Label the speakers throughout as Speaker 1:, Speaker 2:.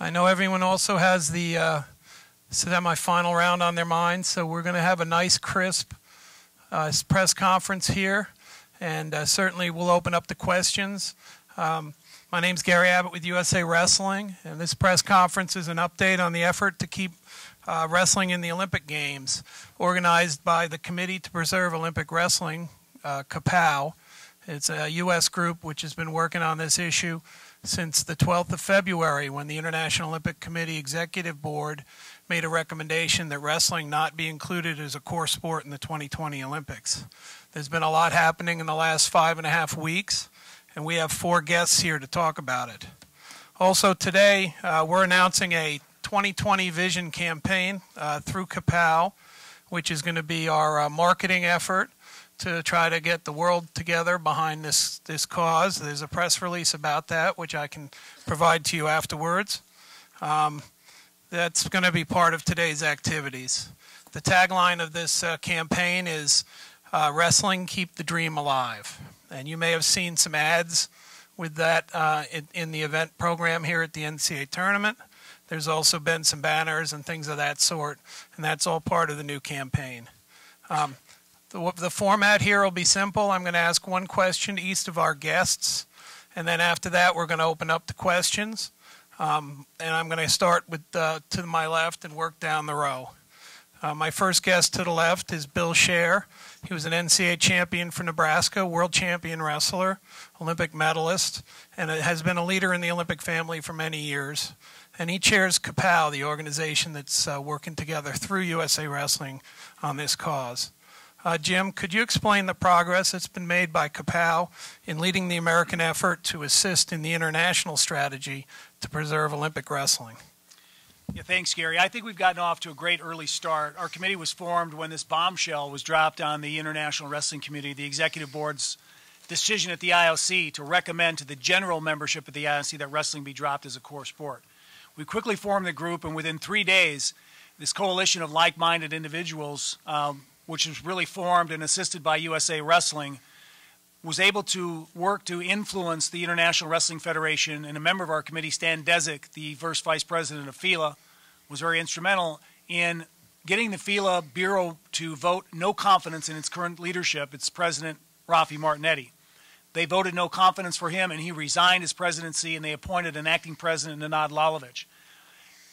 Speaker 1: I know everyone also has the semi-final round on their mind, so we're going to have a nice, crisp press conference here, and certainly we'll open up the questions. My name's Gary Abbott with USA Wrestling, and this press conference is an update on the effort to keep wrestling in the Olympic Games, organized by the Committee to Preserve Olympic Wrestling, CPOW. It's a U.S. group which has been working on this issue since the 12th of February, when the International Olympic Committee Executive Board made a recommendation that wrestling not be included as a core sport in the 2020 Olympics. There's been a lot happening in the last 5.5 weeks, and we have 4 guests here to talk about it. Also today, we're announcing a 2020 Vision campaign through CPOW, which is going to be our marketing effort to try to get the world together behind this cause. There's a press release about that, which I can provide to you afterwards. That's going to be part of today's activities. The tagline of this campaign is Wrestling, Keep the Dream Alive. And you may have seen some ads with that in the event program here at the NCAA tournament. There's also been some banners and things of that sort, and that's all part of the new campaign. The format here will be simple. I'm going to ask one question to each of our guests, and then after that we're going to open up the questions. And I'm going to start with to my left and work down the row. My first guest to the left is Bill Scher. He was an NCAA champion for Nebraska, world champion wrestler, Olympic medalist, and has been a leader in the Olympic family for many years. And he chairs CPOW, the organization that's working together through USA Wrestling on this cause. Jim, could you explain the progress that's been made by CPOW in leading the American effort to assist in the international strategy to preserve Olympic wrestling?
Speaker 2: Yeah, thanks, Gary. I think we've gotten off to a great early start. Our committee was formed when this bombshell was dropped on the International Wrestling Committee, the Executive Board's decision at the IOC to recommend to the general membership of the IOC that wrestling be dropped as a core sport. We quickly formed the group, and within 3 days, this coalition of like-minded individuals, which was really formed and assisted by USA Wrestling, was able to work to influence the International Wrestling Federation, and a member of our committee, Stan Desick, the first vice president of FILA, was very instrumental in getting the FILA Bureau to vote no confidence in its current leadership, its president, Rafi Martinetti. They voted no confidence for him, and he resigned his presidency, and they appointed an acting president, Nenad Lalovic.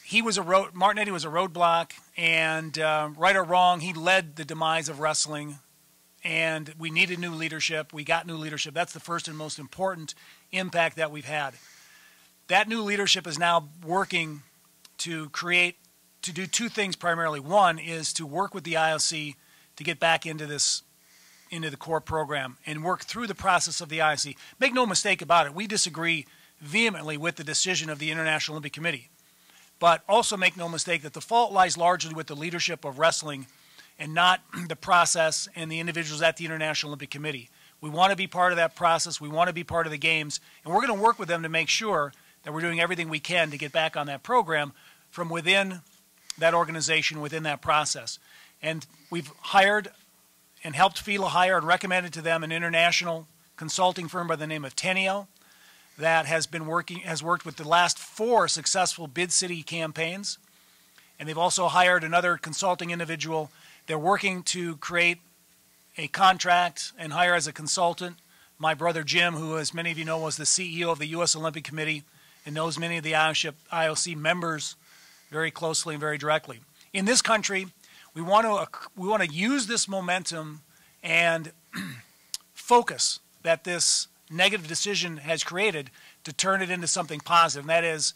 Speaker 2: Martinetti was a roadblock, and right or wrong, he led the demise of wrestling, and we needed new leadership. We got new leadership. That's the first and most important impact that we've had. That new leadership is now working to do 2 things primarily. One is to work with the IOC to get back into the core program and work through the process of the IOC. Make no mistake about it, we disagree vehemently with the decision of the International Olympic Committee. But also make no mistake that the fault lies largely with the leadership of wrestling and not the process and the individuals at the International Olympic Committee. We want to be part of that process. We want to be part of the games. And we're going to work with them to make sure that we're doing everything we can to get back on that program from within that organization, within that process. And we've hired and helped FILA hire and recommended to them an international consulting firm by the name of Teneo that has worked with the last 4 successful bid city campaigns. And they've also hired another consulting individual. They're working to create a contract and hire as a consultant my brother Jim, who, as many of you know, was the CEO of the U.S. Olympic Committee and knows many of the IOC members very closely and very directly. In this country, we want to use this momentum and focus that this negative decision has created to turn it into something positive, and that is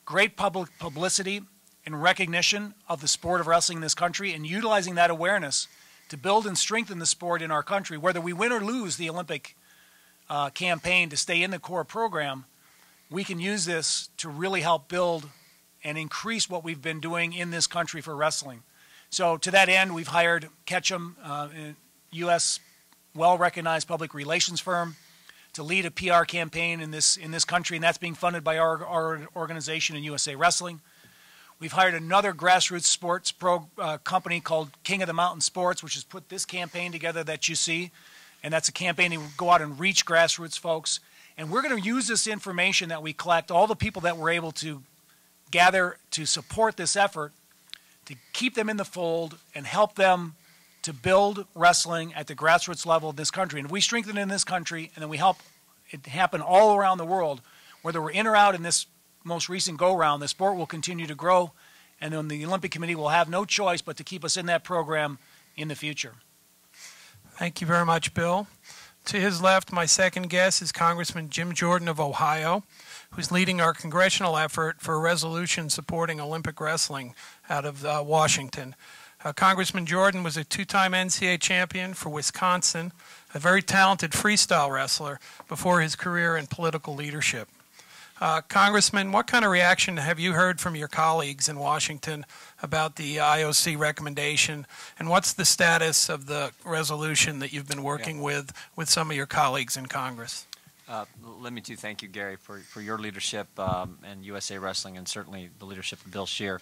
Speaker 2: great public publicity and recognition of the sport of wrestling in this country, and utilizing that awareness to build and strengthen the sport in our country. Whether we win or lose the Olympic campaign to stay in the core program, we can use this to really help build and increase what we've been doing in this country for wrestling. So to that end, we've hired Ketchum, a U.S. well-recognized public relations firm, to lead a PR campaign in this country, and that's being funded by our organization in USA Wrestling. We've hired another grassroots sports company called King of the Mountain Sports, which has put this campaign together that you see, and that's a campaign to go out and reach grassroots folks. And we're going to use this information that we collect, all the people that we're able to gather to support this effort, to keep them in the fold and help them to build wrestling at the grassroots level of this country. And if we strengthen it in this country and then we help it happen all around the world, whether we're in or out in this most recent go-round, the sport will continue to grow, and then the Olympic Committee will have no choice but to keep us in that program in the future.
Speaker 1: Thank you very much, Bill. To his left, my second guest is Congressman Jim Jordan of Ohio, who's leading our congressional effort for a resolution supporting Olympic wrestling out of Washington. Congressman Jordan was a two-time NCAA champion for Wisconsin, a very talented freestyle wrestler before his career in political leadership. Congressman, what kind of reaction have you heard from your colleagues in Washington about the IOC recommendation, and what's the status of the resolution that you've been working with some of your colleagues in Congress?
Speaker 3: Let me too thank you, Gary, for your leadership and USA Wrestling, and certainly the leadership of Bill Scheer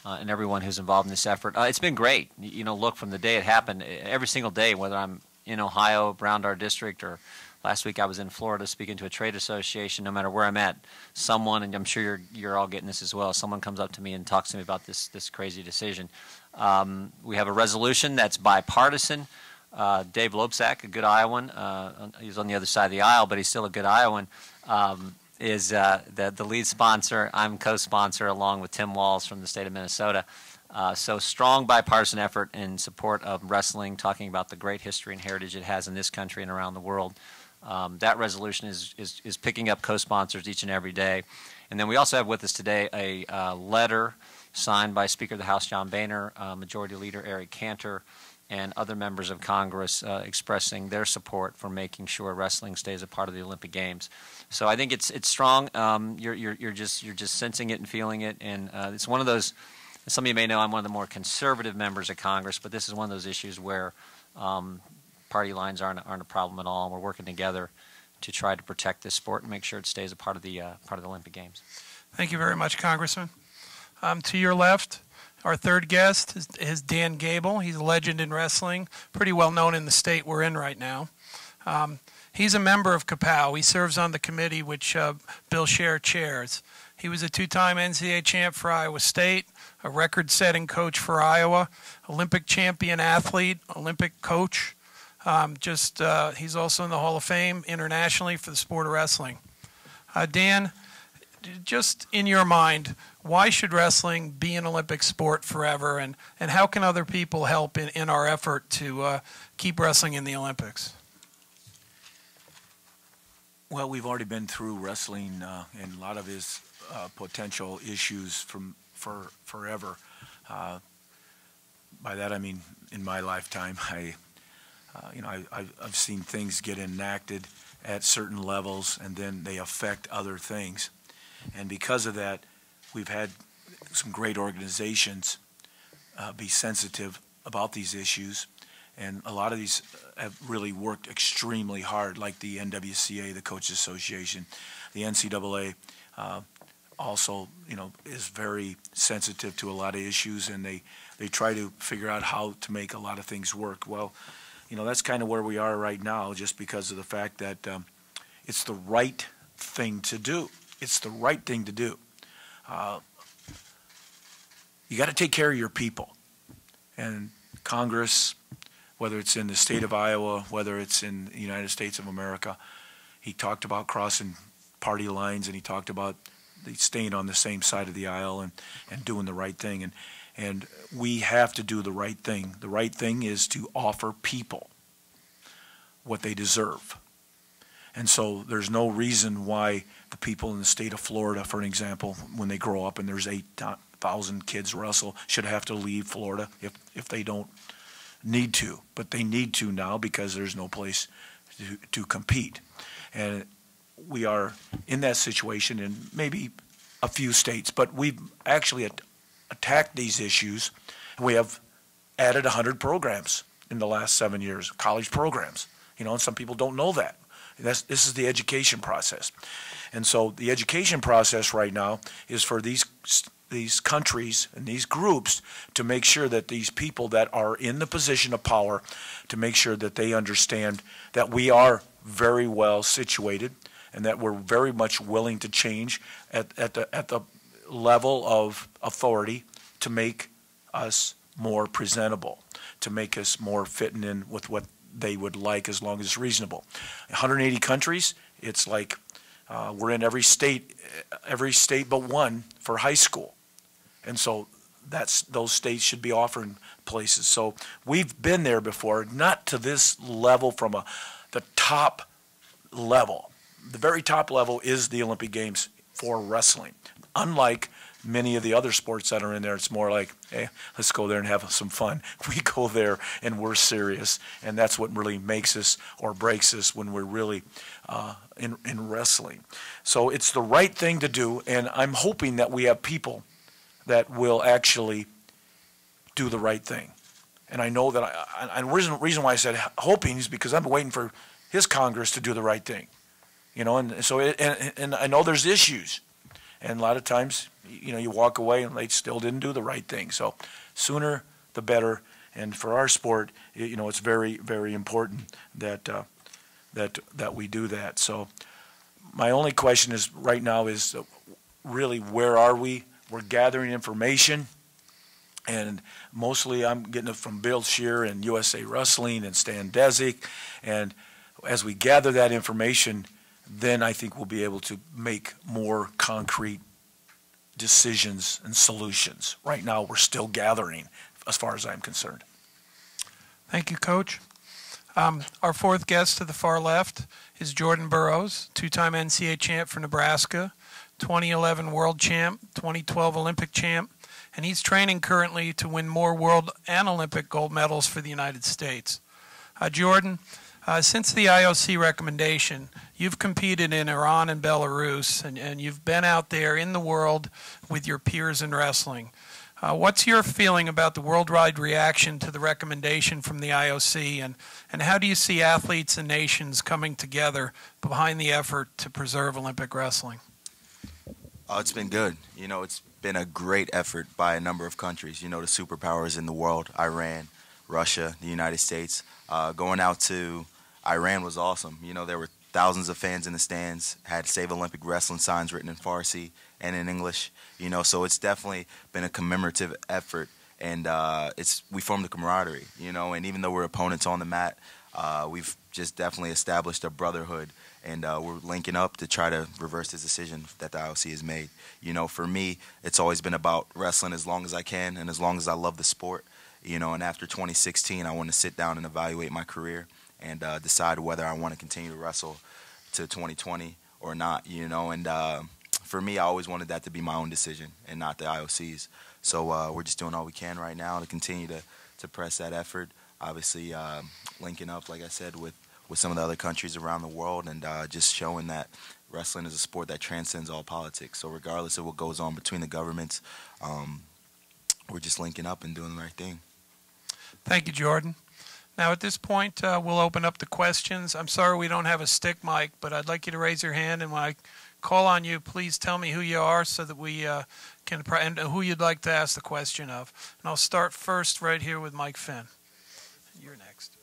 Speaker 3: and everyone who's involved in this effort. It's been great. You know, look, from the day it happened, every single day, whether I'm in Ohio, around our district, or last week I was in Florida speaking to a trade association, no matter where I'm at, someone, and I'm sure you're all getting this as well, someone comes up to me and talks to me about this crazy decision. We have a resolution that's bipartisan. Dave Loebsack, a good Iowan, he's on the other side of the aisle, but he's still a good Iowan, is the lead sponsor. I'm co-sponsor along with Tim Walz from the state of Minnesota. So strong bipartisan effort in support of wrestling, talking about the great history and heritage it has in this country and around the world. That resolution is picking up co-sponsors each and every day. And then we also have with us today a letter signed by Speaker of the House John Boehner, Majority Leader Eric Cantor, and other members of Congress expressing their support for making sure wrestling stays a part of the Olympic Games. So I think it's strong. You're just sensing it and feeling it, and it's one of those. Some of you may know I'm one of the more conservative members of Congress, but this is one of those issues where party lines aren't a problem at all, and we're working together to try to protect this sport and make sure it stays a part of the Olympic Games.
Speaker 1: Thank you very much, Congressman. To your left, our third guest is Dan Gable. He's a legend in wrestling, pretty well known in the state we're in right now. He's a member of CPOW. He serves on the committee which Bill Scheer chairs. He was a two-time NCAA champ for Iowa State, a record-setting coach for Iowa, Olympic champion athlete, Olympic coach. He's also in the Hall of Fame internationally for the sport of wrestling. Dan, just in your mind, why should wrestling be an Olympic sport forever, and how can other people help in our effort to keep wrestling in the Olympics?
Speaker 4: Well, we've already been through wrestling and a lot of his potential issues for forever. By that I mean in my lifetime. I've seen things get enacted at certain levels, and then they affect other things. And because of that, we've had some great organizations be sensitive about these issues, and a lot of these have really worked extremely hard, like the NWCA, the Coaches Association, the NCAA. Also, is very sensitive to a lot of issues, and they try to figure out how to make a lot of things work. Well, that's kind of where we are right now, just because of the fact that it's the right thing to do. It's the right thing to do. You got to take care of your people. And Congress, whether it's in the state of Iowa, whether it's in the United States of America, he talked about crossing party lines, and he talked about staying on the same side of the aisle and doing the right thing. And we have to do the right thing. The right thing is to offer people what they deserve. And so there's no reason why the people in the state of Florida, for an example, when they grow up and there's 8,000 kids wrestle, should have to leave Florida if they don't need to. But they need to now because there's no place to compete. And we are in that situation in maybe a few states, but we've actually attacked these issues, and we have added 100 programs in the last 7 years, college programs. And some people don't know that. This is the education process. And so the education process right now is for these countries and these groups to make sure that these people that are in the position of power, to make sure that they understand that we are very well situated and that we're very much willing to change at the level of authority to make us more presentable, to make us more fitting in with what they would like as long as it's reasonable. 180 countries, it's like we're in every state but one for high school. And so those states should be offering places. So we've been there before, not to this level from the top level. The very top level is the Olympic Games for wrestling. Unlike many of the other sports that are in there, it's more like, hey, let's go there and have some fun. We go there and we're serious, and that's what really makes us or breaks us when we're really in wrestling. So it's the right thing to do, and I'm hoping that we have people that will actually do the right thing. And I know that and the reason why I said hoping is because I'm waiting for his Congress to do the right thing. You know, and so and I know there's issues. And a lot of times, you know, you walk away and they still didn't do the right thing. So sooner the better. And for our sport, you know, it's very, very important that that we do that. So my only question is right now is really where are we? We're gathering information, and mostly I'm getting it from Bill Scheer and USA Wrestling and Stan Desick. And as we gather that information, then I think we'll be able to make more concrete decisions and solutions. Right now, we're still gathering, as far as I'm concerned.
Speaker 1: Thank you, Coach. Our fourth guest to the far left is Jordan Burroughs, two-time NCAA champ for Nebraska, 2011 world champ, 2012 Olympic champ, and he's training currently to win more world and Olympic gold medals for the United States. Jordan, since the IOC recommendation, you've competed in Iran and Belarus, and you've been out there in the world with your peers in wrestling. What's your feeling about the worldwide reaction to the recommendation from the IOC, and how do you see athletes and nations coming together behind the effort to preserve Olympic wrestling?
Speaker 5: Oh, it's been good. You know, it's been a great effort by a number of countries. You know, the superpowers in the world, Iran, Russia, the United States. Going out to Iran was awesome. You know, there were thousands of fans in the stands, had Save Olympic Wrestling signs written in Farsi and in English. You know, so it's definitely been a commemorative effort, and we formed a camaraderie, you know, and even though we're opponents on the mat, we've just definitely established a brotherhood, and we're linking up to try to reverse this decision that the IOC has made. You know, for me, it's always been about wrestling as long as I can and as long as I love the sport. You know, and after 2016, I want to sit down and evaluate my career and decide whether I want to continue to wrestle to 2020 or not, you know. And for me, I always wanted that to be my own decision and not the IOC's. So we're just doing all we can right now to continue to press that effort. Obviously, linking up, like I said, with some of the other countries around the world, and just showing that wrestling is a sport that transcends all politics. So regardless of what goes on between the governments, we're just linking up and doing the right thing.
Speaker 1: Thank you, Jordan. Now, at this point, we'll open up the questions. I'm sorry we don't have a stick mic, but I'd like you to raise your hand, and when I call on you, please tell me who you are so that we can, and who you'd like to ask the question of. And I'll start first right here with Mike Finn. You're next.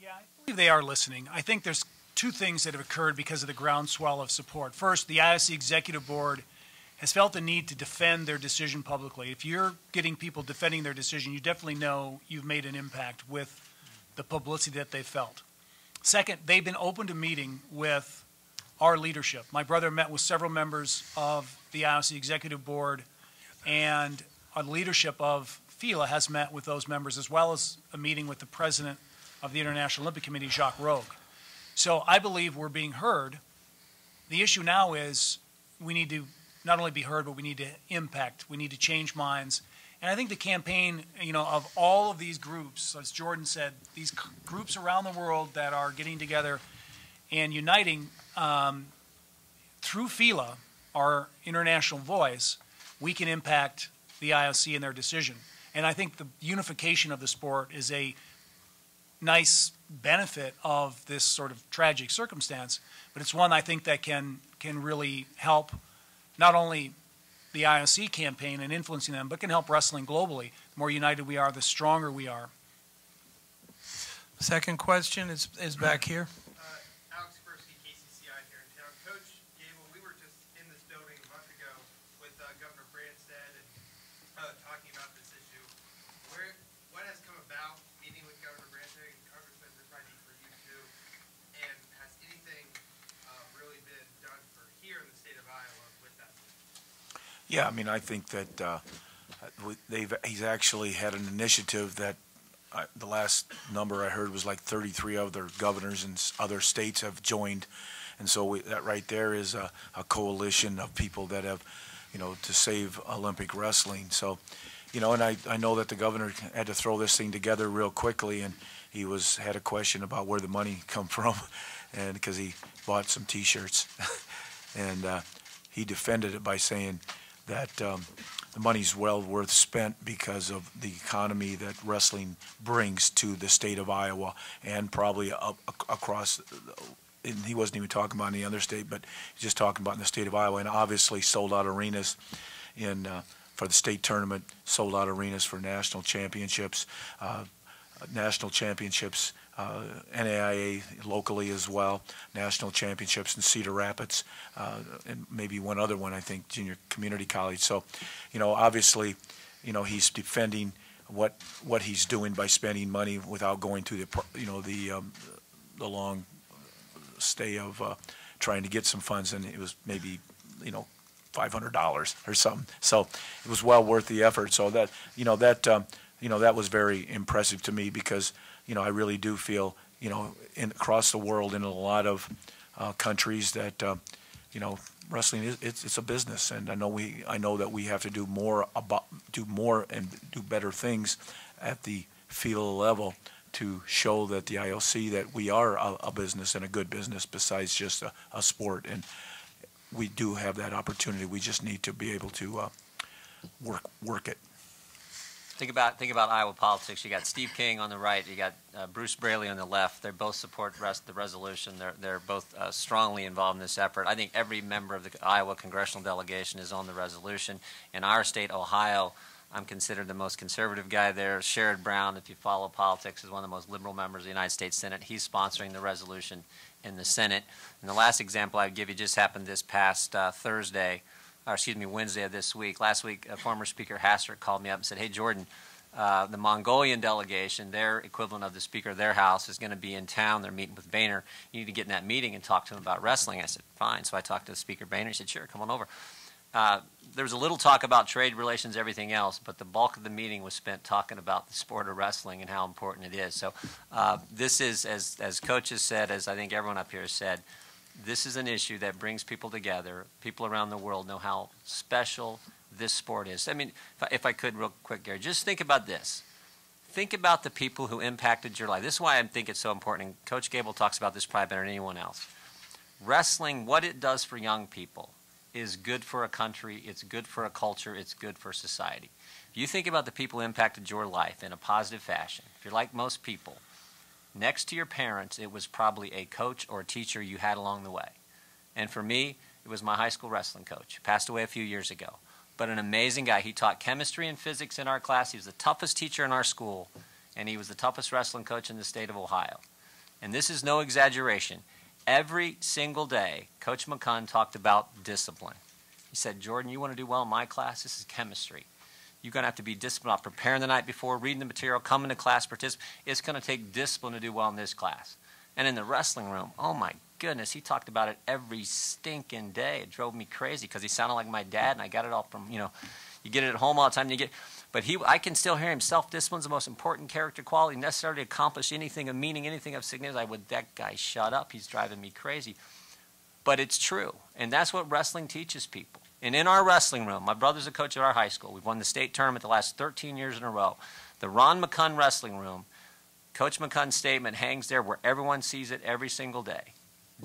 Speaker 2: Yeah, I believe they are listening. I think there's two things that have occurred because of the groundswell of support. First, the IOC Executive Board has felt the need to defend their decision publicly. If you're getting people defending their decision, you definitely know you've made an impact with the publicity that they felt. Second, they've been open to meeting with our leadership. My brother met with several members of the IOC Executive Board, and our leadership of FILA has met with those members, as well as a meeting with the president of the International Olympic Committee, Jacques Rogue. So I believe we're being heard. The issue now is we need to not only be heard, but we need to impact. We need to change minds. And I think the campaign, you know, of all of these groups, as Jordan said, these groups around the world that are getting together and uniting through FILA, our international voice, we can impact the IOC in their decision. And I think the unification of the sport is a nice benefit of this sort of tragic circumstance, but it's one I think that can really help not only the IOC campaign and influencing them, but can help wrestling globally. The more united we are, the stronger we are.
Speaker 1: Second question is back here.
Speaker 6: Alex Persky, KCCI here in town. Coach Gable, we were just in this building a month ago with Governor Branstad and talking about this issue. What has come about meeting with Governor Branstad and Congressman, this might be for you too, and has anything really been done for here in the state of Iowa with that?
Speaker 4: Yeah, I mean, I think that he's actually had an initiative that the last number I heard was like 33 other governors and other states have joined, and so that right there is a coalition of people that have, to save Olympic wrestling. So, and I know that the governor had to throw this thing together real quickly, and he had a question about where the money come from, and because he bought some T-shirts, and he defended it by saying that the money's well worth spent because of the economy that wrestling brings to the state of Iowa and probably across, and he wasn't even talking about any other state, but he's just talking about in the state of Iowa, and obviously sold out arenas for the state tournament, sold out arenas for national championships, NAIA locally as well, national championships in Cedar Rapids, and maybe one other one, I think, junior community college. So, obviously, he's defending what he's doing by spending money without going through the long stay of trying to get some funds, and it was maybe, $500 or something. So it was well worth the effort. So that, that was very impressive to me because, I really do feel, across the world in a lot of countries that, wrestling it's a business, and I know that we have to do more and do better things at the field level to show that the IOC that we are a business and a good business besides just a sport, and we do have that opportunity. We just need to be able to work it.
Speaker 3: Think about Iowa politics. You got Steve King on the right. You got Bruce Braley on the left. They both support the resolution. They're both strongly involved in this effort. I think every member of the Iowa congressional delegation is on the resolution. In our state, Ohio, I'm considered the most conservative guy there. Sherrod Brown, if you follow politics, is one of the most liberal members of the United States Senate. He's sponsoring the resolution in the Senate. And the last example I'd give you just happened this past Wednesday of this week. Last week, former Speaker Hastert called me up and said, "Hey, Jordan, the Mongolian delegation, their equivalent of the Speaker of their house, is going to be in town. They're meeting with Boehner. You need to get in that meeting and talk to them about wrestling." I said, "Fine." So I talked to Speaker Boehner. He said, "Sure, come on over." There was a little talk about trade relations, everything else, but the bulk of the meeting was spent talking about the sport of wrestling and how important it is. So this is, as Coach has said, as I think everyone up here has said, this is an issue that brings people together. People around the world know how special this sport is. I mean, if I could real quick, Gary, just think about this. Think about the people who impacted your life. This is why I think it's so important, and Coach Gable talks about this probably better than anyone else. Wrestling, what it does for young people, is good for a country, it's good for a culture, it's good for society. If you think about the people who impacted your life in a positive fashion, if you're like most people, next to your parents, it was probably a coach or a teacher you had along the way. And for me, it was my high school wrestling coach, who passed away a few years ago. But an amazing guy. He taught chemistry and physics in our class. He was the toughest teacher in our school, and he was the toughest wrestling coach in the state of Ohio. And this is no exaggeration. Every single day, Coach McCunn talked about discipline. He said, "Jordan, you want to do well in my class? This is chemistry. You're going to have to be disciplined about preparing the night before, reading the material, coming to class, participate. It's going to take discipline to do well in this class." And in the wrestling room, oh my goodness, he talked about it every stinking day. It drove me crazy because he sounded like my dad, and I got it all from, you get it at home all the time. But I can still hear him. Self-discipline's the most important character quality necessary to accomplish anything of meaning, anything of significance. That guy shut up. He's driving me crazy. But it's true, and that's what wrestling teaches people. And in our wrestling room, my brother's a coach at our high school. We've won the state tournament the last 13 years in a row. The Ron McCunn wrestling room, Coach McCunn's statement hangs there where everyone sees it every single day.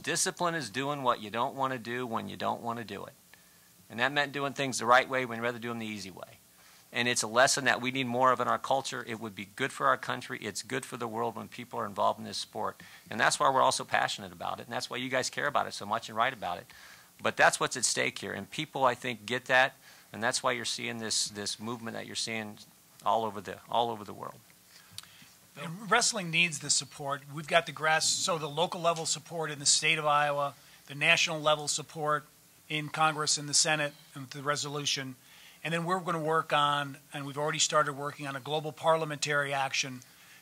Speaker 3: Discipline is doing what you don't want to do when you don't want to do it. And that meant doing things the right way when you'd rather do them the easy way. And it's a lesson that we need more of in our culture. It would be good for our country. It's good for the world when people are involved in this sport. And that's why we're all so passionate about it. And that's why you guys care about it so much and write about it. But that's what's at stake here. And people, I think, get that. And that's why you're seeing this movement that you're seeing all over the world.
Speaker 2: And wrestling needs the support. We've got the local level support in the state of Iowa, the national level support in Congress and the Senate and the resolution. And then we're going to work on, and we've already started working on, a global parliamentary action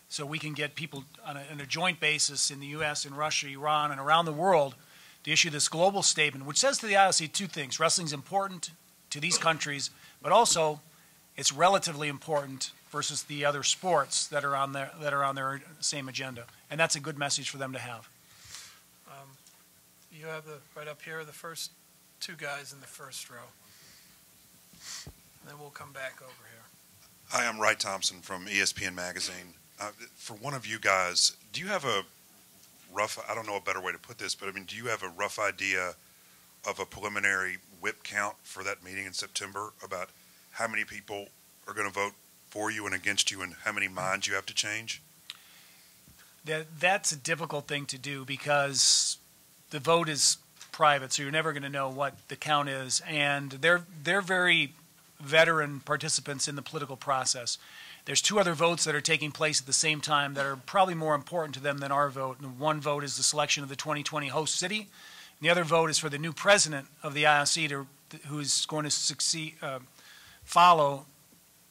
Speaker 2: so we can get people on a joint basis in the U.S., in Russia, Iran, and around the world to issue this global statement, which says to the IOC two things. Wrestling's important to these countries, but also it's relatively important versus the other sports that are on their same agenda. And that's a good message for them to have.
Speaker 1: You have right up here, the first two guys in the first row. And then we'll come back over here.
Speaker 7: Hi, I'm Wright Thompson from ESPN Magazine. For one of you guys, do you have a rough, I don't know a better way to put this, but I mean, do you have a rough idea of a preliminary whip count for that meeting in September about how many people are going to vote for you and against you and how many minds you have to change?
Speaker 2: That's a difficult thing to do because the vote is private, so you're never going to know what the count is. And they're very veteran participants in the political process. There's two other votes that are taking place at the same time that are probably more important to them than our vote. And one vote is the selection of the 2020 host city. And the other vote is for the new president of the IOC who is going to follow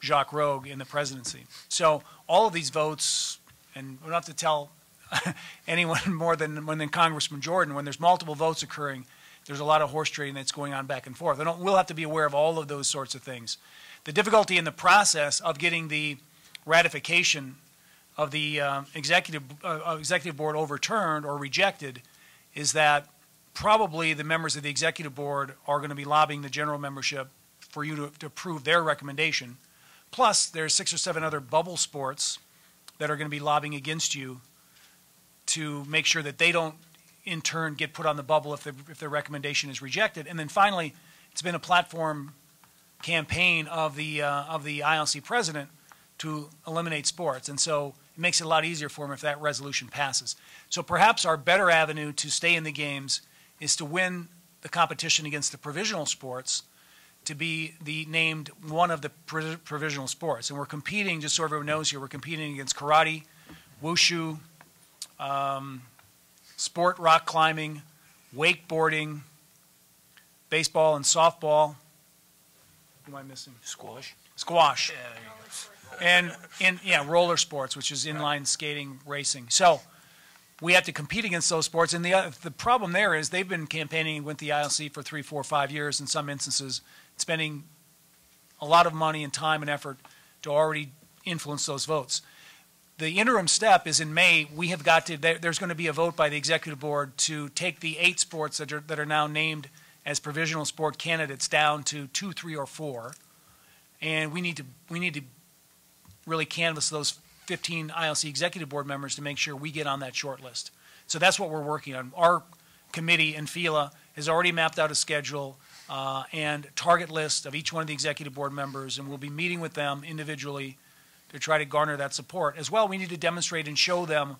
Speaker 2: Jacques Rogue in the presidency. So all of these votes, and we don't have to tell anyone more than Congressman Jordan, when there's multiple votes occurring, there's a lot of horse trading that's going on back and forth. We'll have to be aware of all of those sorts of things. The difficulty in the process of getting the ratification of the executive board overturned or rejected is that probably the members of the executive board are going to be lobbying the general membership for you to approve their recommendation. Plus, there's 6 or 7 other bubble sports that are going to be lobbying against you to make sure that they don't, in turn, get put on the bubble if their recommendation is rejected. And then finally, it's been a platform campaign of the ILC president to eliminate sports. And so it makes it a lot easier for him if that resolution passes. So perhaps our better avenue to stay in the games is to win the competition against the provisional sports to be named one of the provisional sports. And we're competing, just so everyone knows here, we're competing against karate, wushu, sport rock climbing, wakeboarding, baseball and softball. What am I missing? Squash. Squash. And roller sports, which is inline skating, racing. So we have to compete against those sports. And the problem there is they've been campaigning with the ILC for 3, 4, 5 years in some instances, spending a lot of money and time and effort to already influence those votes. The interim step is in May. We have got to. There's going to be a vote by the executive board to take the 8 sports that are now named as provisional sport candidates down to 2, 3, or 4, and we need to really canvass those 15 ILC executive board members to make sure we get on that short list. So that's what we're working on. Our committee and FILA has already mapped out a schedule and target list of each one of the executive board members, and we'll be meeting with them individually to try to garner that support. As well, we need to demonstrate and show them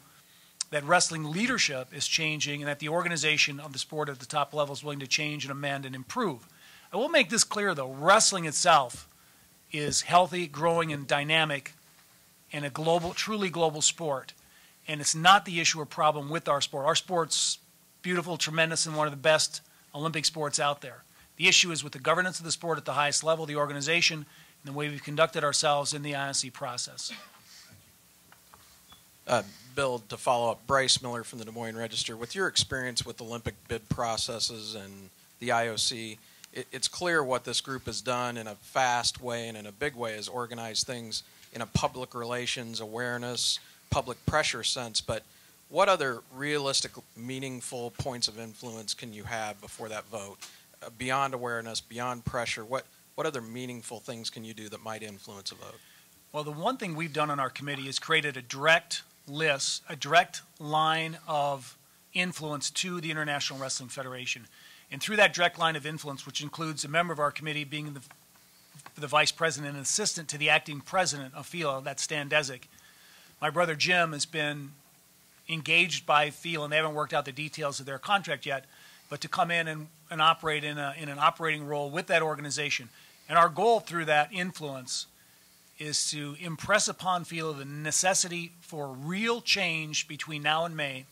Speaker 2: that wrestling leadership is changing and that the organization of the sport at the top level is willing to change and amend and improve. I will make this clear, though. Wrestling itself is healthy, growing, and dynamic and a truly global sport. And it's not the issue or problem with our sport. Our sport's beautiful, tremendous, and one of the best Olympic sports out there. The issue is with the governance of the sport at the highest level, the organization, and the way we've conducted ourselves in the IOC process.
Speaker 8: Bill, to follow up, Bryce Miller from the Des Moines Register. With your experience with Olympic bid processes and the IOC, it's clear what this group has done in a fast way and in a big way is organize things in a public relations, awareness, public pressure sense. But what other realistic, meaningful points of influence can you have before that vote? Beyond awareness, beyond pressure, what other meaningful things can you do that might influence a vote?
Speaker 2: Well, the one thing we've done on our committee is created a direct list, a direct line of influence to the International Wrestling Federation. And through that direct line of influence, which includes a member of our committee being the vice president and assistant to the acting president of FILA, that's Stan Desick, my brother Jim has been engaged by FILA, and they haven't worked out the details of their contract yet, but to come in and operate in an operating role with that organization. And our goal through that influence is to impress upon FILA the necessity for real change between now and May,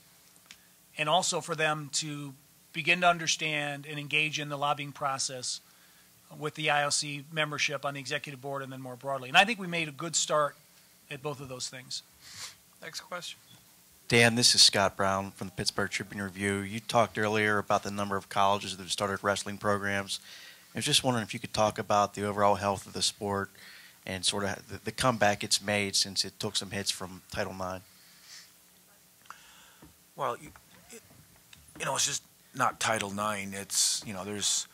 Speaker 2: and also for them to begin to understand and engage in the lobbying process with the IOC membership on the executive board and then more broadly. And I think we made a good start at both of those things.
Speaker 1: Next question.
Speaker 9: Dan, this is Scott Brown from the Pittsburgh Tribune Review. You talked earlier about the number of colleges that have started wrestling programs. I was just wondering if you could talk about the overall health of the sport and sort of the comeback it's made since it took some hits from Title IX.
Speaker 4: Well, it's just not Title IX. It's, there's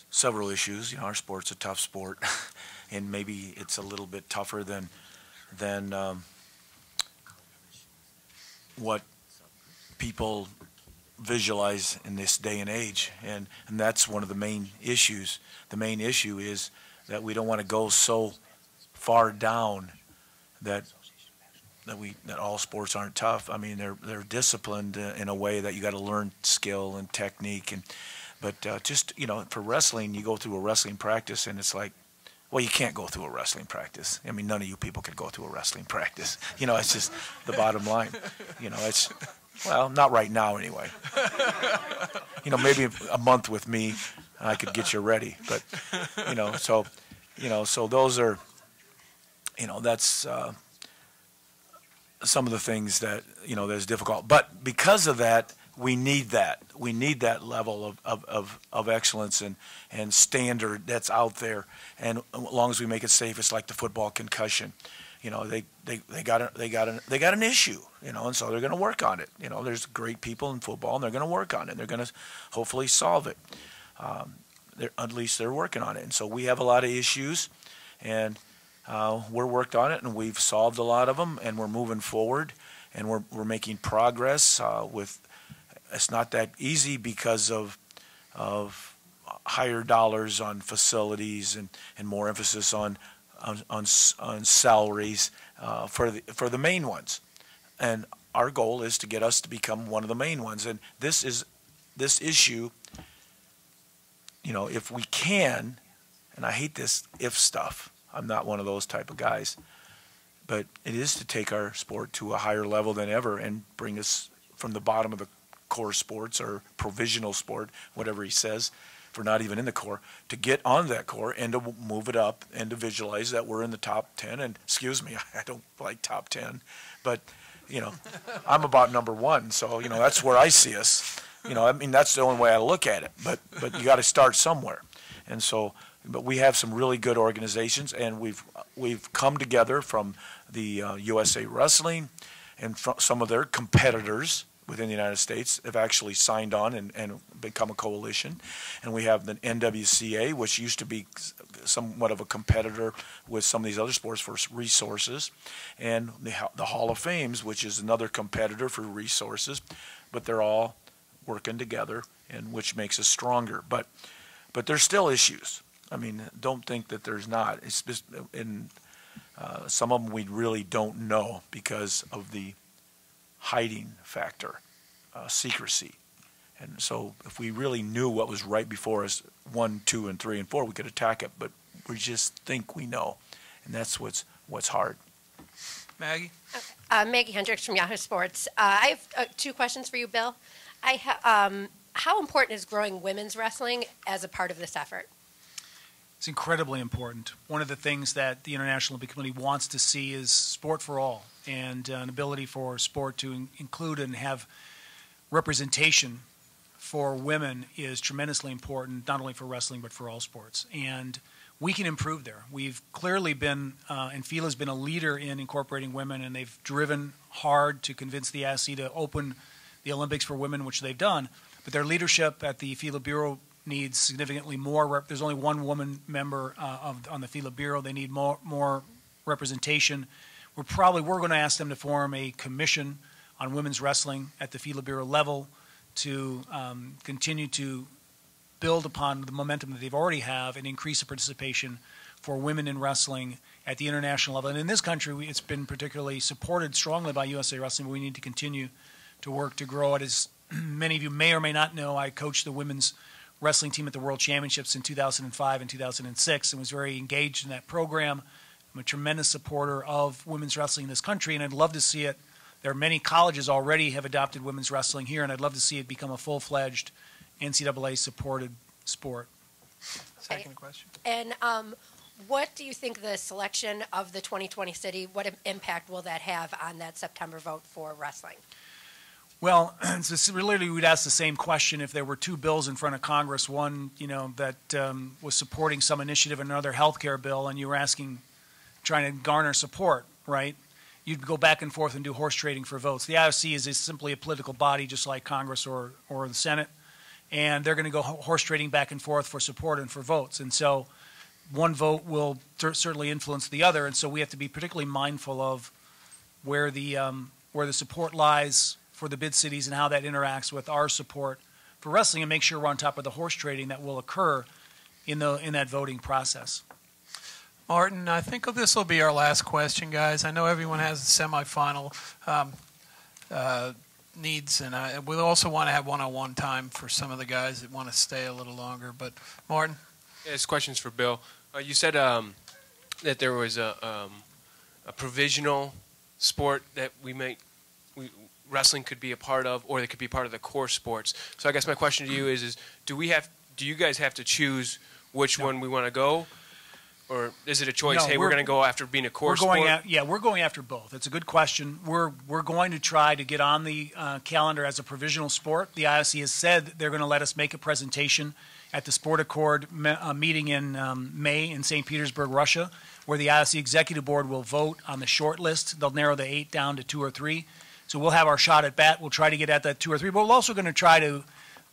Speaker 4: several issues. Our sport's a tough sport, and maybe it's a little bit tougher than what people visualize in this day and age, and that's one of the main issues. The main issue is that we don't want to go so far down that all sports aren't tough. I mean, they're disciplined in a way that you got to learn skill and technique, but just for wrestling, you go through a wrestling practice and it's like, well, you can't go through a wrestling practice. I mean, none of you people can go through a wrestling practice. It's just the bottom line. It's, well, not right now anyway. Maybe a month with me, I could get you ready. But, so those are, that's some of the things that, that's difficult. But because of that, we need that. We need that level of excellence and standard that's out there. And as long as we make it safe, it's like the football concussion. They got an issue, and so they're going to work on it. There's great people in football, and they're going to work on it. They're going to hopefully solve it. At least they're working on it. And so we have a lot of issues, and we're worked on it, and we've solved a lot of them, and we're moving forward, and we're making progress with. It's not that easy because of higher dollars on facilities and more emphasis on salaries for the main ones. And our goal is to get us to become one of the main ones. And this issue, if we can, and I hate this if stuff. I'm not one of those type of guys, but it is to take our sport to a higher level than ever and bring us from the bottom of the core sports or provisional sport, whatever he says, if we're not even in the core, to get on that core and to move it up and to visualize that we're in the top 10. And excuse me, I don't like top 10, but, I'm about number 1. So, that's where I see us. I mean, that's the only way I look at it, but you got to start somewhere. And so, but we have some really good organizations, and we've come together from the USA Wrestling and from some of their competitors within the United States have actually signed on and become a coalition. And we have the NWCA, which used to be somewhat of a competitor with some of these other sports for resources, and the Hall of Fames, which is another competitor for resources, but they're all working together, and which makes us stronger. But there's still issues. I mean, don't think that there's not. It's just some of them we really don't know because of the hiding factor, secrecy. And so if we really knew what was right before us, 1, 2, and 3, and 4, we could attack it, but we just think we know. And that's what's hard.
Speaker 1: Maggie?
Speaker 10: Maggie Hendricks from Yahoo Sports. I have 2 questions for you, Bill. How important is growing women's wrestling as a part of this effort?
Speaker 2: It's incredibly important. One of the things that the International Olympic Committee wants to see is sport for all, and an ability for sport to include and have representation for women is tremendously important, not only for wrestling but for all sports. And we can improve there. We've clearly been, and FILA's been a leader in incorporating women, and they've driven hard to convince the IOC to open the Olympics for women, which they've done. But their leadership at the FILA Bureau needs significantly more. There's only one woman member on the FILA Bureau. They need more representation. We're going to ask them to form a commission on women's wrestling at the FILA Bureau level to continue to build upon the momentum that they've already have and increase the participation for women in wrestling at the international level. And in this country, it's been particularly supported strongly by USA Wrestling, but we need to continue to work to grow it. As many of you may or may not know, I coach the women's wrestling team at the World Championships in 2005 and 2006 and was very engaged in that program. I'm a tremendous supporter of women's wrestling in this country, and I'd love to see it. There are many colleges already have adopted women's wrestling here, and I'd love to see it become a full-fledged NCAA-supported sport.
Speaker 1: Second question.
Speaker 10: And what do you think the selection of the 2020 city, what impact will that have on that September vote for wrestling?
Speaker 2: Well, so really we'd ask the same question if there were two bills in front of Congress, one, that was supporting some initiative, another health care bill, and you were trying to garner support, right? You'd go back and forth and do horse trading for votes. The IOC is simply a political body just like Congress or the Senate, and they're going to go horse trading back and forth for support and for votes. And so one vote will certainly influence the other, and so we have to be particularly mindful of where the support lies for the bid cities and how that interacts with our support for wrestling, and make sure we're on top of the horse trading that will occur in that voting process.
Speaker 1: Martin, I think this will be our last question, guys. I know everyone has a semifinal needs, and we also want to have one-on-one time for some of the guys that want to stay a little longer. But Martin?
Speaker 11: Yeah, this question's for Bill. You said that there was a provisional sport that wrestling could be a part of, or they could be part of the core sports. So I guess my question to you is do you guys have to choose which one we want to go? Or is it a choice,
Speaker 2: No,
Speaker 11: hey, we're going to go after being a core sport?
Speaker 2: We're going after both. It's a good question. We're going to try to get on the calendar as a provisional sport. The IOC has said they're going to let us make a presentation at the Sport Accord meeting in May in St. Petersburg, Russia, where the IOC Executive Board will vote on the short list. They'll narrow the 8 down to 2 or 3. So we'll have our shot at bat. We'll try to get at that 2 or 3. But we're also going to try to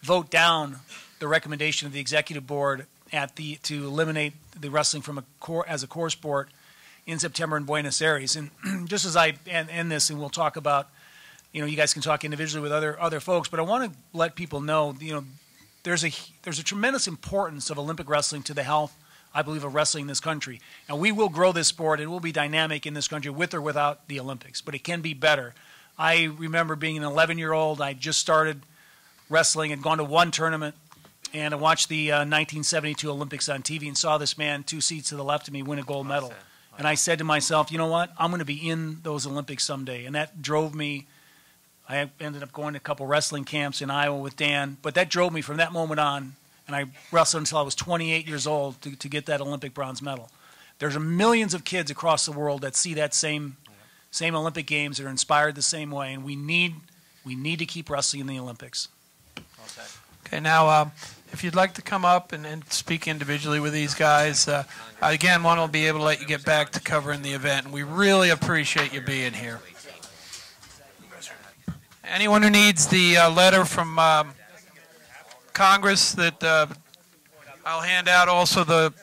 Speaker 2: vote down the recommendation of the Executive Board to eliminate the wrestling from as a core sport in September in Buenos Aires. And just as I end this, and we'll talk about, you guys can talk individually with other folks, but I want to let people know, there's a tremendous importance of Olympic wrestling to the health, I believe, of wrestling in this country. And we will grow this sport. It will be dynamic in this country with or without the Olympics, but it can be better. I remember being an 11-year-old. I just started wrestling and gone to one tournament, and I watched the 1972 Olympics on TV and saw this man 2 seats to the left of me win a gold medal. And I said to myself, you know what? I'm going to be in those Olympics someday. And that drove me. I ended up going to a couple wrestling camps in Iowa with Dan. But that drove me from that moment on. And I wrestled until I was 28 years old to get that Olympic bronze medal. There's millions of kids across the world that see that same Olympic Games that are inspired the same way. And we need to keep wrestling in the Olympics.
Speaker 1: Okay, now if you'd like to come up and speak individually with these guys, again, one will be able to let you get back to covering the event. And we really appreciate you being here. Anyone who needs the letter from Congress that I'll hand out, also the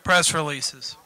Speaker 1: press releases.